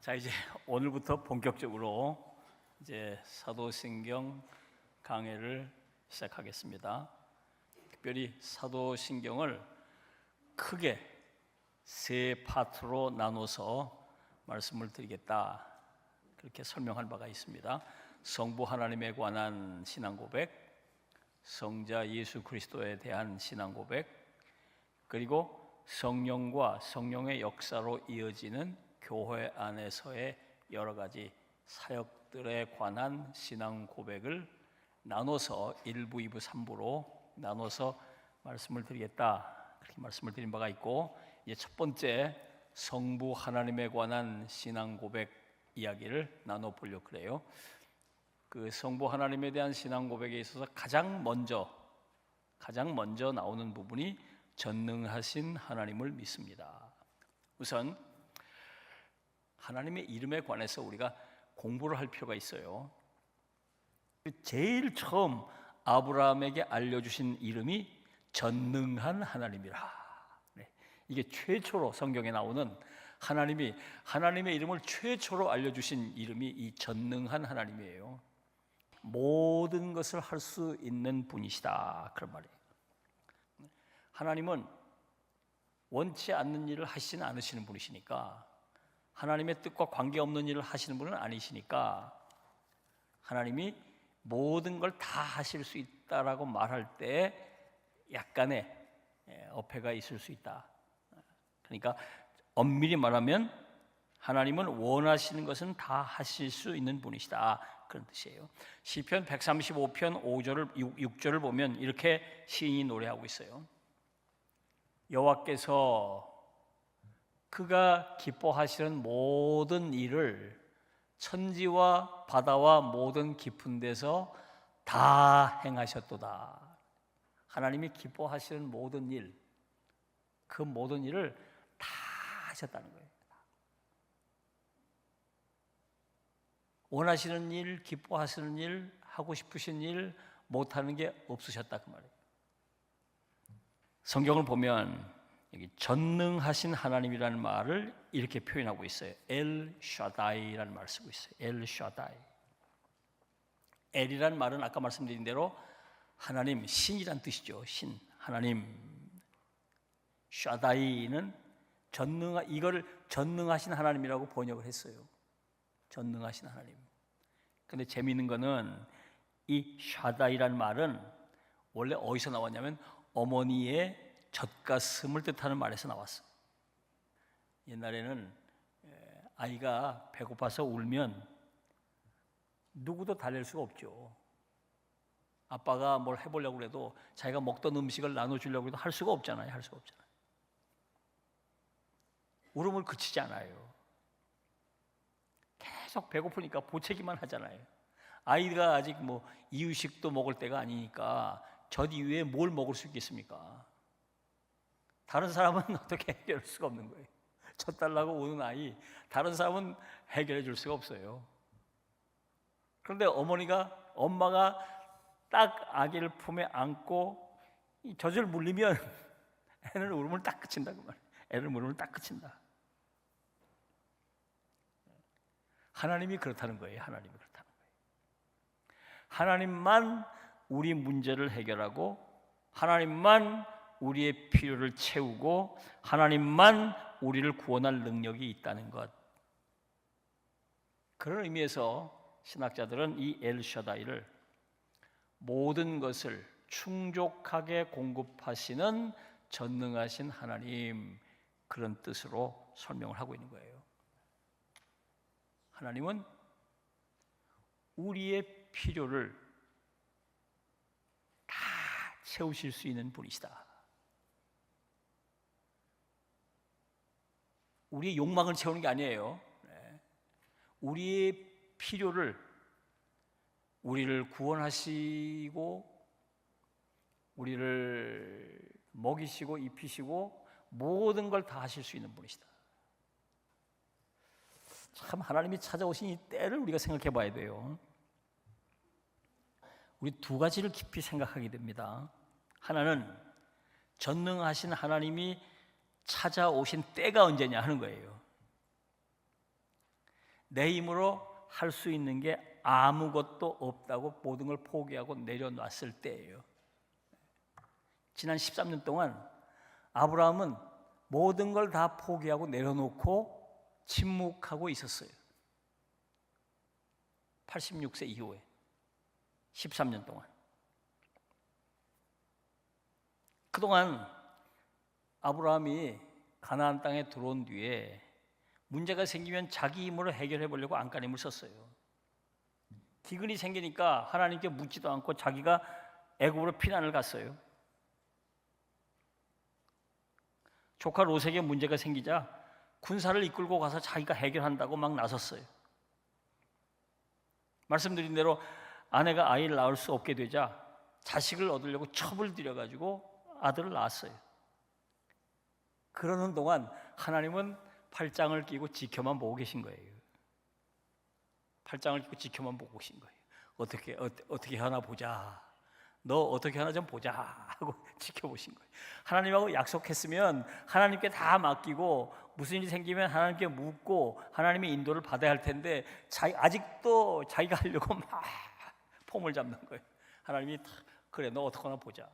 자, 이제 오늘부터 본격적으로 이제 사도신경 강해를 시작하겠습니다. 특별히 사도신경을 크게 세 파트로 나눠서 말씀을 드리겠다, 그렇게 설명할 바가 있습니다. 성부 하나님에 관한 신앙 고백, 성자 예수 그리스도에 대한 신앙 고백, 그리고 성령과 성령의 역사로 이어지는 교회 안에서의 여러 가지 사역들에 관한 신앙 고백을 나눠서 1부, 2부, 3부로 나눠서 말씀을 드리겠다, 그렇게 말씀을 드린 바가 있고, 이제 첫 번째 성부 하나님에 관한 신앙 고백 이야기를 나눠보려고 그래요. 그 성부 하나님에 대한 신앙 고백에 있어서 가장 먼저 나오는 부분이 전능하신 하나님을 믿습니다. 우선 하나님의 이름에 관해서 우리가 공부를 할 필요가 있어요. 제일 처음 아브라함에게 알려주신 이름이 전능한 하나님이라. 이게 최초로 성경에 나오는 하나님의 이름을 최초로 알려주신 이름이 이 전능한 하나님이에요. 모든 것을 할 수 있는 분이시다, 그런 말이에요. 하나님은 원치 않는 일을 하시지는 않으시는 분이시니까, 하나님의 뜻과 관계없는 일을 하시는 분은 아니시니까, 하나님이 모든 걸 다 하실 수 있다라고 말할 때 약간의 어폐가 있을 수 있다. 그러니까 엄밀히 말하면 하나님은 원하시는 것은 다 하실 수 있는 분이시다, 그런 뜻이에요. 시편 135편 5절을 6절을 보면 이렇게 시인이 노래하고 있어요. 여호와께서 그가 기뻐하시는 모든 일을 천지와 바다와 모든 깊은 데서 다 행하셨도다. 하나님이 기뻐하시는 모든 일, 그 모든 일을 다 하셨다는 거예요. 원하시는 일, 기뻐하시는 일, 하고 싶으신 일, 못하는 게 없으셨다, 그 말이에요. 성경을 보면 여기 전능하신 하나님이라는 말을 이렇게 표현하고 있어요. 엘 샤다이라는 말을 쓰고 있어요. 엘 샤다이. 엘이라는 말은 아까 말씀드린 대로 하나님, 신이란 뜻이죠. 신, 하나님. 샤다이는 이거를 전능하신 하나님이라고 번역을 했어요. 전능하신 하나님. 근데 재미있는 거는 이 샤다이라는 말은 원래 어디서 나왔냐면 어머니의 젖가슴을 뜻하는 말에서 나왔어. 옛날에는 아이가 배고파서 울면 누구도 달랠 수가 없죠. 아빠가 뭘 해보려고 해도 자기가 먹던 음식을 나눠주려고 해도 할 수가 없잖아요. 울음을 그치지 않아요. 계속 배고프니까 보채기만 하잖아요. 아이가 아직 이유식도 먹을 때가 아니니까 젖 이후에 뭘 먹을 수 있겠습니까? 다른 사람은 어떻게 해결할 수가 없는 거예요. 젖 달라고 우는 아이, 다른 사람은 해결해 줄 수가 없어요. 그런데 엄마가 딱 아기를 품에 안고 이 젖을 물리면 애는 울음을 딱 그친다, 그 말이에요. 애를 울음을 딱 그친다. 하나님이 그렇다는 거예요. 하나님만 우리 문제를 해결하고, 하나님만 우리의 필요를 채우고, 하나님만 우리를 구원할 능력이 있다는 것. 그런 의미에서 신학자들은 이 엘샤다이를 모든 것을 충족하게 공급하시는 전능하신 하나님, 그런 뜻으로 설명을 하고 있는 거예요. 하나님은 우리의 필요를 다 채우실 수 있는 분이시다. 우리의 욕망을 채우는 게 아니에요. 우리의 필요를, 우리를 구원하시고 우리를 먹이시고 입히시고 모든 걸 다 하실 수 있는 분이시다. 참, 하나님이 찾아오신 이 때를 우리가 생각해 봐야 돼요. 우리 두 가지를 깊이 생각하게 됩니다. 하나는 전능하신 하나님이 찾아오신 때가 언제냐 하는 거예요. 내 힘으로 할 수 있는 게 아무것도 없다고 모든 걸 포기하고 내려놨을 때예요. 지난 13년 동안 아브라함은 모든 걸 다 포기하고 내려놓고 침묵하고 있었어요. 86세 이후에 13년 동안. 그동안 아브라함이 가나안 땅에 들어온 뒤에 문제가 생기면 자기 힘으로 해결해 보려고 안간힘을 썼어요. 기근이 생기니까 하나님께 묻지도 않고 자기가 애굽으로 피난을 갔어요. 조카 롯에게 문제가 생기자 군사를 이끌고 가서 자기가 해결한다고 막 나섰어요. 말씀드린 대로 아내가 아이를 낳을 수 없게 되자 자식을 얻으려고 첩을 들여가지고 아들을 낳았어요. 그러는 동안 하나님은 팔짱을 끼고 지켜만 보고 계신 거예요. 팔짱을 끼고 지켜만 보고 계신 거예요. 어떻게 하나 보자. 너 어떻게 하나 좀 보자 하고 지켜보신 거예요. 하나님하고 약속했으면 하나님께 다 맡기고 무슨 일이 생기면 하나님께 묻고 하나님의 인도를 받아야 할 텐데 아직도 자기가 하려고 막 폼을 잡는 거예요. 하나님이 그래 너 어떻게 하나 보자.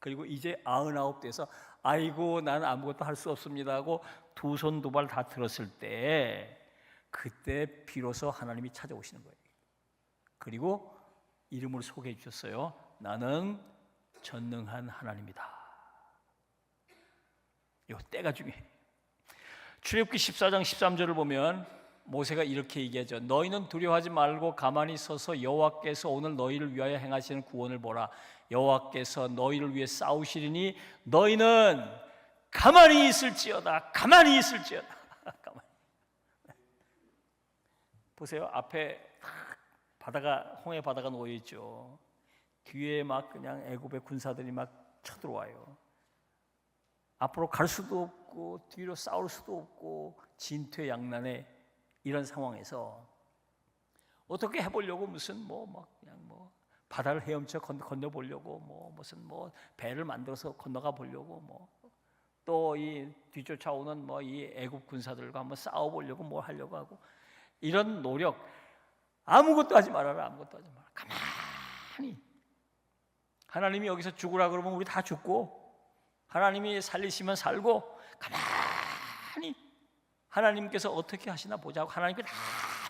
그리고 이제 99 돼서 아이고 나는 아무것도 할 수 없습니다 하고 두 손 두 발 다 들었을 때 그때 비로소 하나님이 찾아오시는 거예요. 그리고 이름을 소개해 주셨어요. 나는 전능한 하나님이다. 이 때가 중요해요. 출애굽기 14장 13절을 보면 모세가 이렇게 얘기하죠. 너희는 두려워하지 말고 가만히 서서 여호와께서 오늘 너희를 위하여 행하시는 구원을 보라. 여호와께서 너희를 위해 싸우시리니 너희는 가만히 있을지어다. 가만히 있을지어다. 가만히. 보세요. 앞에 바다가 홍해 바다가 놓여 있죠. 뒤에 막 그냥 애굽의 군사들이 막 쳐들어와요. 앞으로 갈 수도 없고 뒤로 싸울 수도 없고 진퇴양난의 이런 상황에서 어떻게 해보려고 무슨 그냥 바다를 헤엄쳐 건너 보려고 무슨 배를 만들어서 건너가 보려고 또 이 뒤쫓아오는 이 애굽 군사들과 한번 싸워 보려고 하려고 하고 이런 노력 아무것도 하지 말아라. 아무것도 하지 마라. 가만히 하나님이 여기서 죽으라 그러면 우리 다 죽고 하나님이 살리시면 살고 가만히 하나님께서 어떻게 하시나 보자고 하나님께 다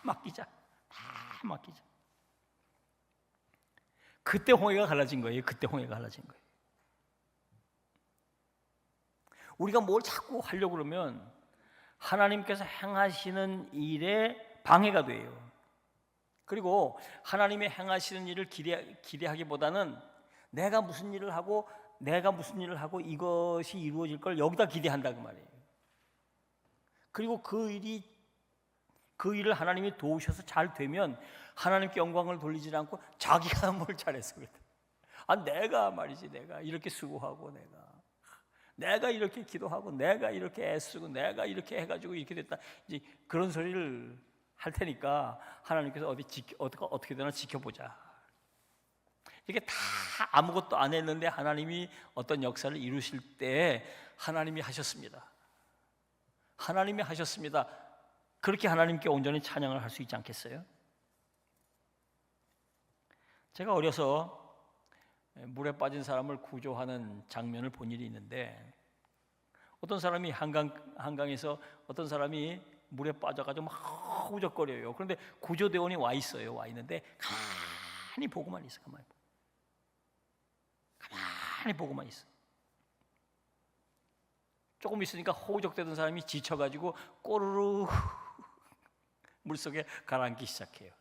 맡기자. 다 맡기자. 그때 홍해가 갈라진 거예요. 그때 홍해가 갈라진 거예요. 우리가 뭘 자꾸 하려고 그러면 하나님께서 행하시는 일에 방해가 돼요. 그리고 하나님의 행하시는 일을 기대하기보다는 내가 무슨 일을 하고 이것이 이루어질 걸 여기다 기대한다 그 말이에요. 그리고 그 일을 하나님이 도우셔서 잘 되면 하나님께 영광을 돌리지 않고 자기가 뭘 잘해서 그래. 내가 말이지 내가 이렇게 수고하고 내가 이렇게 기도하고 내가 이렇게 애쓰고 내가 이렇게 해가지고 이렇게 됐다. 이제 그런 소리를 할 테니까 하나님께서 어떻게 되나 지켜보자. 이게 다 아무것도 안 했는데 하나님이 어떤 역사를 이루실 때 하나님이 하셨습니다. 하나님이 하셨습니다. 그렇게 하나님께 온전히 찬양을 할 수 있지 않겠어요? 제가 어려서 물에 빠진 사람을 구조하는 장면을 본 일이 있는데 어떤 사람이 한강에서 어떤 사람이 물에 빠져가지고 막 허우적거려요. 그런데 구조대원이 와 있어요. 와 있는데 가만히 보고만 있어. 가만히 보고만 있어. 조금 있으니까 허우적대던 사람이 지쳐가지고 꼬르르 물속에 가라앉기 시작해요.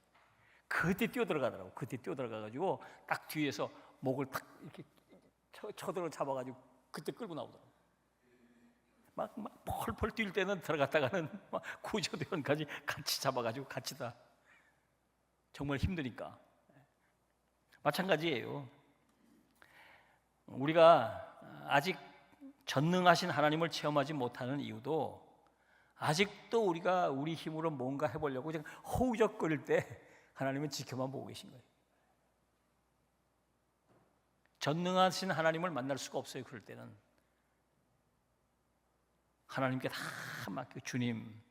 그때 뛰어들어가더라고. 그때 뛰어들어가가지고 딱 뒤에서 목을 탁 이렇게 쳐들어 잡아가지고 그때 끌고 나오더라고. 막 펄펄 뛸 때는 들어갔다가는 막 구조대원까지 같이 잡아가지고 같이 다 정말 힘드니까. 마찬가지예요. 우리가 아직 전능하신 하나님을 체험하지 못하는 이유도 아직도 우리가 우리 힘으로 뭔가 해보려고 지금 허우적거릴 때 하나님은 지켜만 보고 계신 거예요. 전능하신 하나님을 만날 수가 없어요. 그럴 때는 하나님께 다 맡기고 주님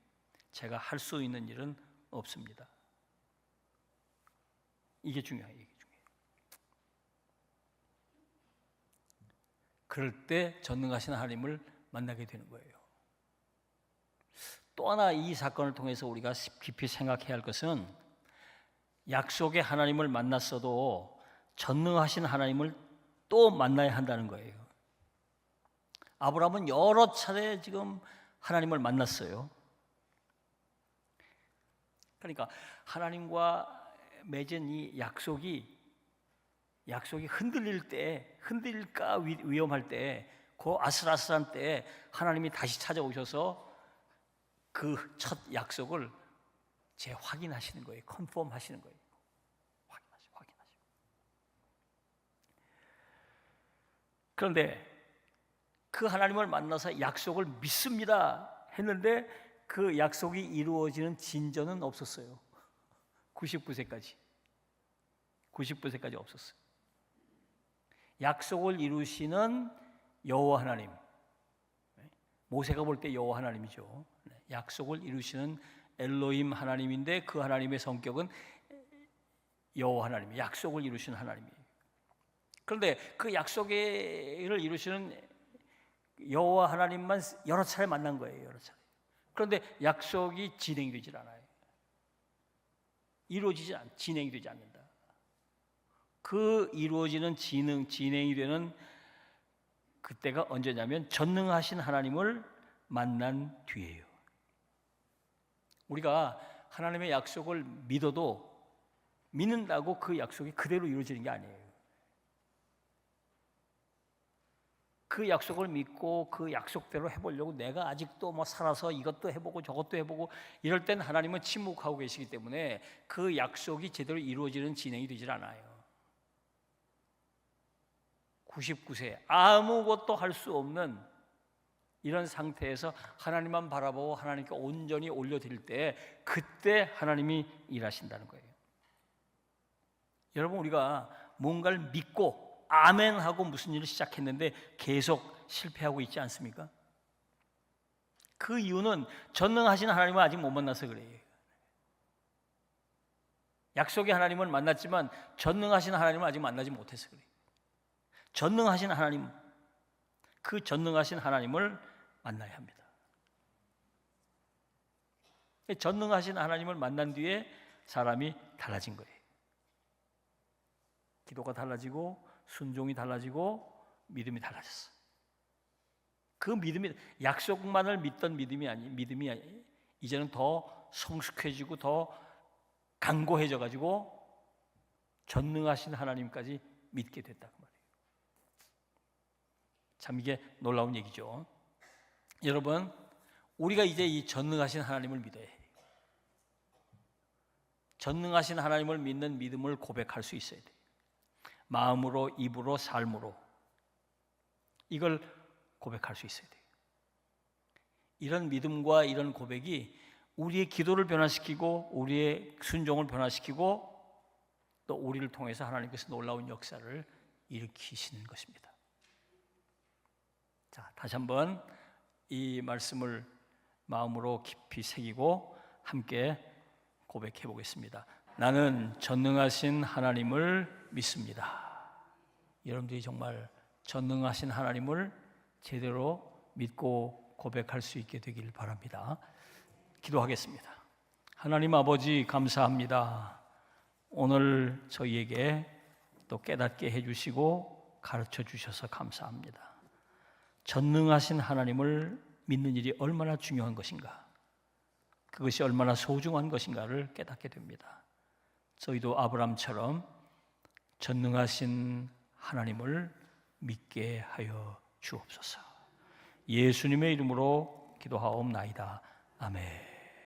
제가 할 수 있는 일은 없습니다. 이게 중요해요. 이게 중요해요. 그럴 때 전능하신 하나님을 만나게 되는 거예요. 또 하나 이 사건을 통해서 우리가 깊이 생각해야 할 것은 약속의 하나님을 만났어도 전능하신 하나님을 또 만나야 한다는 거예요. 아브라함은 여러 차례 지금 하나님을 만났어요. 그러니까 하나님과 맺은 이 약속이 흔들릴까 위험할 때, 그 아슬아슬한 때 하나님이 다시 찾아오셔서 그 첫 약속을 재확인하시는 거예요. 컨펌 하시는 거예요. 확인하시고. 그런데 그 하나님을 만나서 약속을 믿습니다 했는데 그 약속이 이루어지는 진전은 없었어요. 99세까지 없었어요. 약속을 이루시는 여호와 하나님, 모세가 볼 때 여호와 하나님이죠. 약속을 이루시는 엘로힘 하나님인데 그 하나님의 성격은 여호와 하나님, 약속을 이루시는 하나님이에요. 그런데 그 약속을 이루시는 여호와 하나님만 여러 차례 만난 거예요. 여러 차례. 그런데 약속이 진행이 되질 않아요. 진행이 되지 않는다. 그 이루어지는 진행이 되는 그때가 언제냐면 전능하신 하나님을 만난 뒤에요. 우리가 하나님의 약속을 믿는다고 그 약속이 그대로 이루어지는 게 아니에요. 그 약속을 믿고 그 약속대로 해보려고 내가 아직도 살아서 이것도 해보고 저것도 해보고 이럴 땐 하나님은 침묵하고 계시기 때문에 그 약속이 제대로 이루어지는 진행이 되질 않아요. 99세 아무것도 할 수 없는 이런 상태에서 하나님만 바라보고 하나님께 온전히 올려드릴 때 그때 하나님이 일하신다는 거예요. 여러분, 우리가 뭔가를 믿고 아멘 하고 무슨 일을 시작했는데 계속 실패하고 있지 않습니까? 그 이유는 전능하신 하나님을 아직 못 만나서 그래요. 약속의 하나님을 만났지만 전능하신 하나님을 아직 만나지 못해서 그래요. 전능하신 하나님, 그 전능하신 하나님을 만나야 합니다. 전능하신 하나님을 만난 뒤에 사람이 달라진 거예요. 기도가 달라지고 순종이 달라지고 믿음이 달라졌어. 그 믿음이 약속만을 믿던 믿음이 이제는 더 성숙해지고 더 강고해져 가지고 전능하신 하나님까지 믿게 됐다고 말이에요. 참 이게 놀라운 얘기죠. 여러분, 우리가 이제 이 전능하신 하나님을 믿어야 해요. 전능하신 하나님을 믿는 믿음을 고백할 수 있어야 돼요. 마음으로, 입으로, 삶으로 이걸 고백할 수 있어야 돼요. 이런 믿음과 이런 고백이 우리의 기도를 변화시키고 우리의 순종을 변화시키고 또 우리를 통해서 하나님께서 놀라운 역사를 일으키시는 것입니다. 자, 다시 한번 이 말씀을 마음으로 깊이 새기고 함께 고백해 보겠습니다. 나는 전능하신 하나님을 믿습니다. 여러분들이 정말 전능하신 하나님을 제대로 믿고 고백할 수 있게 되길 바랍니다. 기도하겠습니다. 하나님 아버지, 감사합니다. 오늘 저희에게 또 깨닫게 해주시고 가르쳐 주셔서 감사합니다. 전능하신 하나님을 믿는 일이 얼마나 중요한 것인가, 그것이 얼마나 소중한 것인가를 깨닫게 됩니다. 저희도 아브라함처럼 전능하신 하나님을 믿게 하여 주옵소서. 예수님의 이름으로 기도하옵나이다. 아멘.